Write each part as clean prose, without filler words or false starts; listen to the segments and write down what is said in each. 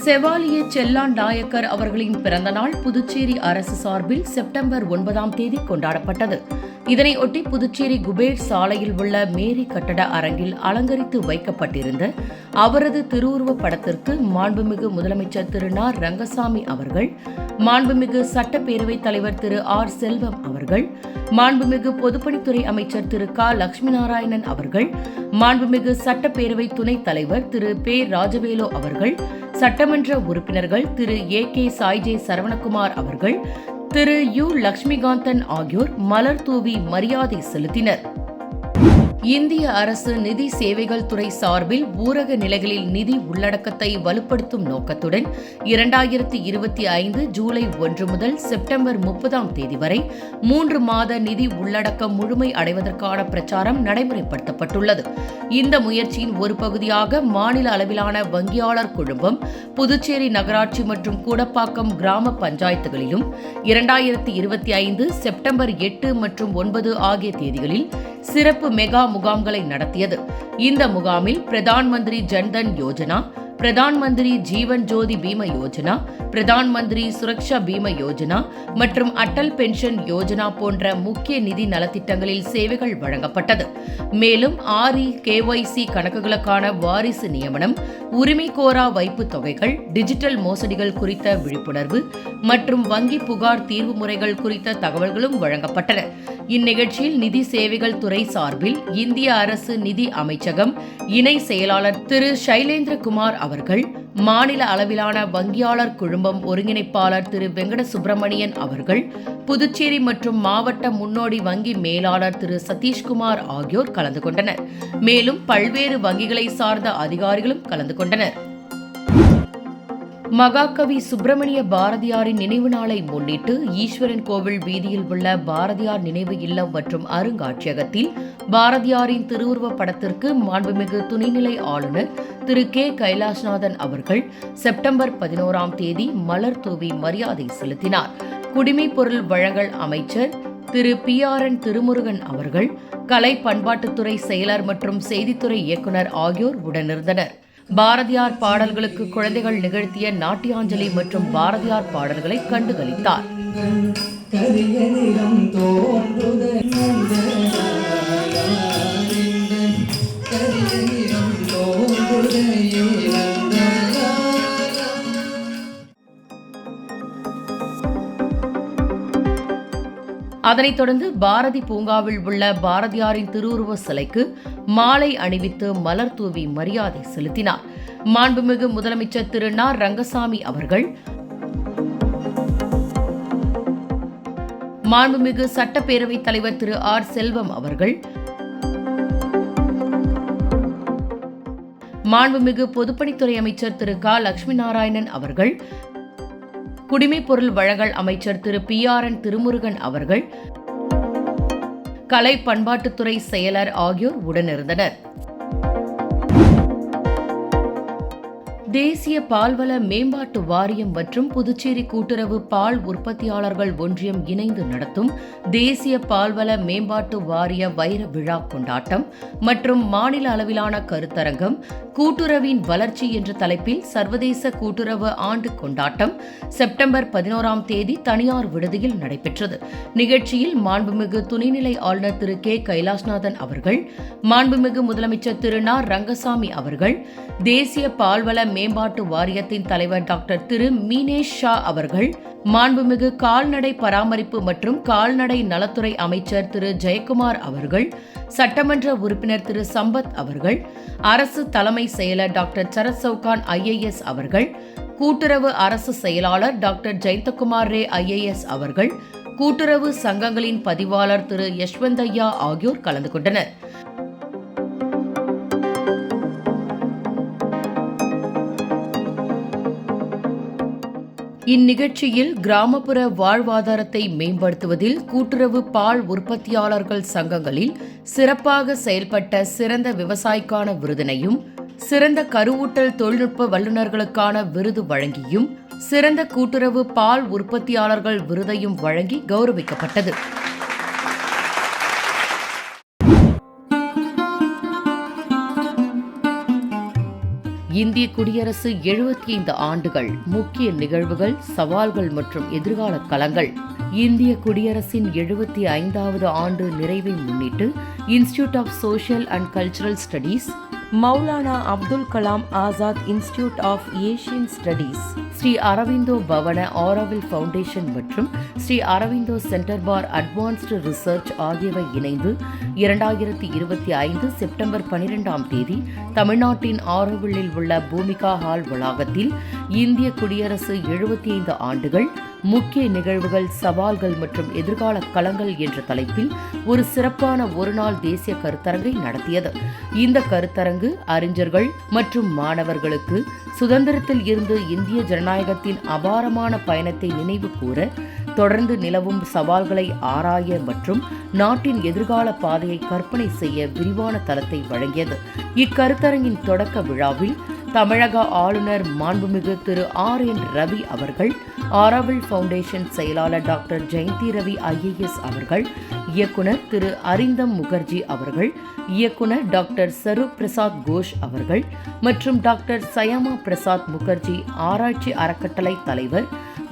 செவாலிய செல்லான் நாயக்கர் அவர்களின் பிறந்தநாள் புதுச்சேரி அரசு சார்பில் செப்டம்பர் 9 கொண்டாடப்பட்டது. இதனையொட்டி புதுச்சேரி குபேர் சாலையில் உள்ள மேரி கட்டட அரங்கில் அலங்கரித்து வைக்கப்பட்டிருந்த அவரது திருவுருவப் படத்திற்கு மாண்புமிகு முதலமைச்சர் திரு ந. ரங்கசாமி அவர்கள், மாண்புமிகு சட்டப்பேரவைத் தலைவர் திரு ஆர். செல்வம் அவர்கள், மாண்புமிகு பொதுப்பணித்துறை அமைச்சர் திரு க. லட்சுமி நாராயணன் அவர்கள், மாண்புமிகு சட்டப்பேரவை துணைத் தலைவர் திரு பே. ராஜவேலு அவர்கள், சட்டமன்ற உறுப்பினர்கள் திரு ஏ. கே. சாய்ஜே சரவணகுமார் அவர்கள், திரு யு. லட்சுமிகாந்தன் ஆகியோர் மலர் தூவி மரியாதை செலுத்தினர். இந்திய அரசு நிதி சேவைகள் துறை சார்பில் ஊரக நிலைகளில் நிதி உள்ளடக்கத்தை வலுப்படுத்தும் நோக்கத்துடன் 2025 ஜூலை 1 முதல் செப்டம்பர் 30 வரை 3 மாத நிதி உள்ளடக்கம் முழுமை அடைவதற்கான பிரச்சாரம் நடைமுறைப்படுத்தப்பட்டுள்ளது. இந்த முயற்சியின் ஒரு பகுதியாக மாநில அளவிலான வங்கியாளர் குழுமம் புதுச்சேரி நகராட்சி மற்றும் கூடப்பாக்கம் கிராம பஞ்சாயத்துகளிலும் 2025 செப்டம்பர் 8 மற்றும் 9 ஆகிய தேதிகளில் சிறப்பு மெகா முகாம்களை நடத்தியது. இந்த முகாமில் பிரதான் மந்திரி ஜன்தன் யோஜனா, பிரதான் மந்திரி ஜீவன் ஜோதி பீம யோஜனா, பிரதான் மந்திரி சுரக்ஷா பீம யோஜனா மற்றும் அட்டல் பென்ஷன் யோஜனா போன்ற முக்கிய நிதி நலத்திட்டங்களில் சேவைகள் வழங்கப்பட்டது. மேலும் KYC கணக்குகளுக்கான வாரிசு நியமனம், உரிமை கோரா வைப்பு தொகைகள், டிஜிட்டல் மோசடிகள் குறித்த விழிப்புணர்வு மற்றும் வங்கி புகார் தீர்வு முறைகள் குறித்த தகவல்களும் வழங்கப்பட்டன. இந்நிகழ்ச்சியில் நிதி சேவைகள் துறை சார்பில் இந்திய அரசு நிதி அமைச்சகம் இணை செயலாளர் திரு சைலேந்திரகுமார் அவர்கள், மாநில அளவிலான வங்கியாளர் குழுமம் ஒருங்கிணைப்பாளர் திரு வெங்கட சுப்பிரமணியன் அவர்கள், புதுச்சேரி மற்றும் மாவட்ட முன்னோடி வங்கி மேலாளர் திரு சதீஷ்குமார் ஆகியோர் கலந்து கொண்டனர். மேலும் பல்வேறு வங்கிகளை சார்ந்த அதிகாரிகளும் கலந்து கொண்டனர். மகாகவி சுப்பிரமணிய பாரதியாரின் நினைவு நாளை முன்னிட்டு ஈஸ்வரன் கோவில் வீதியில் உள்ள பாரதியார் நினைவு இல்லம் மற்றும் அருங்காட்சியகத்தில் பாரதியாரின் திருவுருவப் படத்திற்கு மாண்புமிகு துணைநிலை ஆளுநர் திரு கே. கைலாஷ்நாதன் அவர்கள் செப்டம்பர் 11 மலர் தூவி மரியாதை செலுத்தினார். குடிமைப் பொருள் வழங்கல் அமைச்சர் திரு PRN திருமுருகன் அவர்கள், கலை பண்பாட்டுத்துறை செயலர் மற்றும் செய்தித்துறை இயக்குநர் ஆகியோர் உடனிருந்தனர். பாரதியார் பாடல்களுக்கு குழந்தைகள் நிகழ்த்திய நாட்டியாஞ்சலி மற்றும் பாரதியார் பாடல்களை கண்டுகளித்தார். அதனைத் தொடர்ந்து பாரதி பூங்காவில் உள்ள பாரதியாரின் திருவுருவ சிலைக்கு மாலை அணிவித்து மலர் தூவி மரியாதை செலுத்தினார். மாண்புமிகு முதலமைச்சர் திரு ந. ரங்கசாமி அவர்கள், மாண்புமிகு சட்டப்பேரவைத் தலைவர் திரு ஆர். செல்வம் அவர்கள், மாண்புமிகு பொதுப்பணித்துறை அமைச்சர் திரு க. லட்சுமி நாராயணன் அவர்கள், குடிமைப் பொருள் வழங்கல் அமைச்சர் திரு PRN திருமுருகன் அவர்கள், கலை பண்பாட்டுத்துறை செயலர் ஆகியோர் உடனிருந்தனர். தேசிய பால்வள மேம்பாட்டு வாரியம் மற்றும் புதுச்சேரி கூட்டுறவு பால் உற்பத்தியாளர்கள் ஒன்றியம் இணைந்து நடத்தும் தேசிய பால்வள மேம்பாட்டு வாரிய வைர விழா கொண்டாட்டம் மற்றும் மாநில அளவிலான கருத்தரங்கம் கூட்டுறவின் வளர்ச்சி என்ற தலைப்பில் சர்வதேச கூட்டுறவு ஆண்டு கொண்டாட்டம் செப்டம்பர் 11 தனியார் விடுதியில் நடைபெற்றது. நிகழ்ச்சியில் மாண்புமிகு துணைநிலை ஆளுநர் திரு கே. கைலாஷ்நாதன் அவர்கள், மாண்புமிகு முதலமைச்சர் திரு ந. ரங்கசாமி அவர்கள், தேசிய பால்வள மேம்பாட்டு வாரியத்தின் தலைவர் டாக்டர் திரு மீனேஷ் ஷா அவர்கள், மாண்புமிகு கால்நடை பராமரிப்பு மற்றும் கால்நடை நலத்துறை அமைச்சர் திரு ஜெயக்குமார் அவர்கள், சட்டமன்ற உறுப்பினர் திரு சம்பத் அவர்கள், அரசு தலைமை செயலர் டாக்டர் சரத் சவுகான் IAS அவர்கள், கூட்டுறவு அரசு செயலாளர் டாக்டர் ஜெயந்தகுமார் ரே IAS அவர்கள், கூட்டுறவு சங்கங்களின் பதிவாளர் திரு யஷ்வந்தையா ஆகியோர் கலந்து கொண்டனர். இந்நிகழ்ச்சியில் கிராமப்புற வாழ்வாதாரத்தை மேம்படுத்துவதில் கூட்டுறவு பால் உற்பத்தியாளர்கள் சங்கங்களில் சிறப்பாக செயல்பட்ட சிறந்த விவசாயிக்கான விருதினையும், சிறந்த கருவூட்டல் தொழில்நுட்ப வல்லுநர்களுக்கான விருது வழங்கியும், சிறந்த கூட்டுறவு பால் உற்பத்தியாளர்கள் விருதையும் வழங்கி கௌரவிக்கப்பட்டது. இந்திய குடியரசு 75 ஆண்டுகள், முக்கிய நிகழ்வுகள், சவால்கள் மற்றும் எதிர்கால களங்கள். இந்திய குடியரசின் 75வது ஆண்டு நிறைவை முன்னிட்டு institute of social and cultural studies, Maulana Abdul Kalam Azad institute of Asian studies, Sri Aurobindo Bhavan Auroville foundation மற்றும் Sri Aurobindo centre for advanced research ஆகியவை இணைந்து 2025 செப்டம்பர் 12ஆம் தேதி தமிழ்நாட்டின் ஆரோவில்லில் உள்ள பூமிகா ஹால் வளாகத்தில் இந்திய குடியரசு 75 ஆண்டுகள், முக்கிய நிகழ்வுகள், சவால்கள் மற்றும் எதிர்கால களங்கள் என்ற தலைப்பில் ஒரு சிறப்பான ஒருநாள் தேசிய கருத்தரங்கை நடத்தியது. இந்த கருத்தரங்கு அறிஞர்கள் மற்றும் மாணவர்களுக்கு சுதந்திரத்தில் இருந்து இந்திய ஜனநாயகத்தின் அபாரமான பயணத்தை நினைவு கூற, தொடர்ந்து நிலவும் சவால்களை ஆராய மற்றும் நாட்டின் எதிர்கால பாதையை கற்பனை செய்ய விரிவான தளத்தை வழங்கியது. இக்கருத்தரங்கின் தொடக்க விழாவில் தமிழக ஆளுநர் மாண்புமிகு திரு RN ரவி அவர்கள், ஆரோவில் ஃபவுண்டேஷன் செயலாளர் டாக்டர் ஜெயந்தி ரவி IAS அவர்கள், இயக்குனர் திரு அரிந்தம் முகர்ஜி அவர்கள், இயக்குனர் டாக்டர் சரூப் பிரசாத் கோஷ் அவர்கள் மற்றும் டாக்டர் சயமா பிரசாத் முகர்ஜி ஆராய்ச்சி அறக்கட்டளை தலைவர்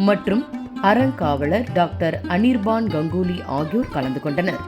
மற்றும் அறங்காவலர் டாக்டர் அனிர்பான் கங்குலி ஆகியோர் கலந்து கொண்டனர்.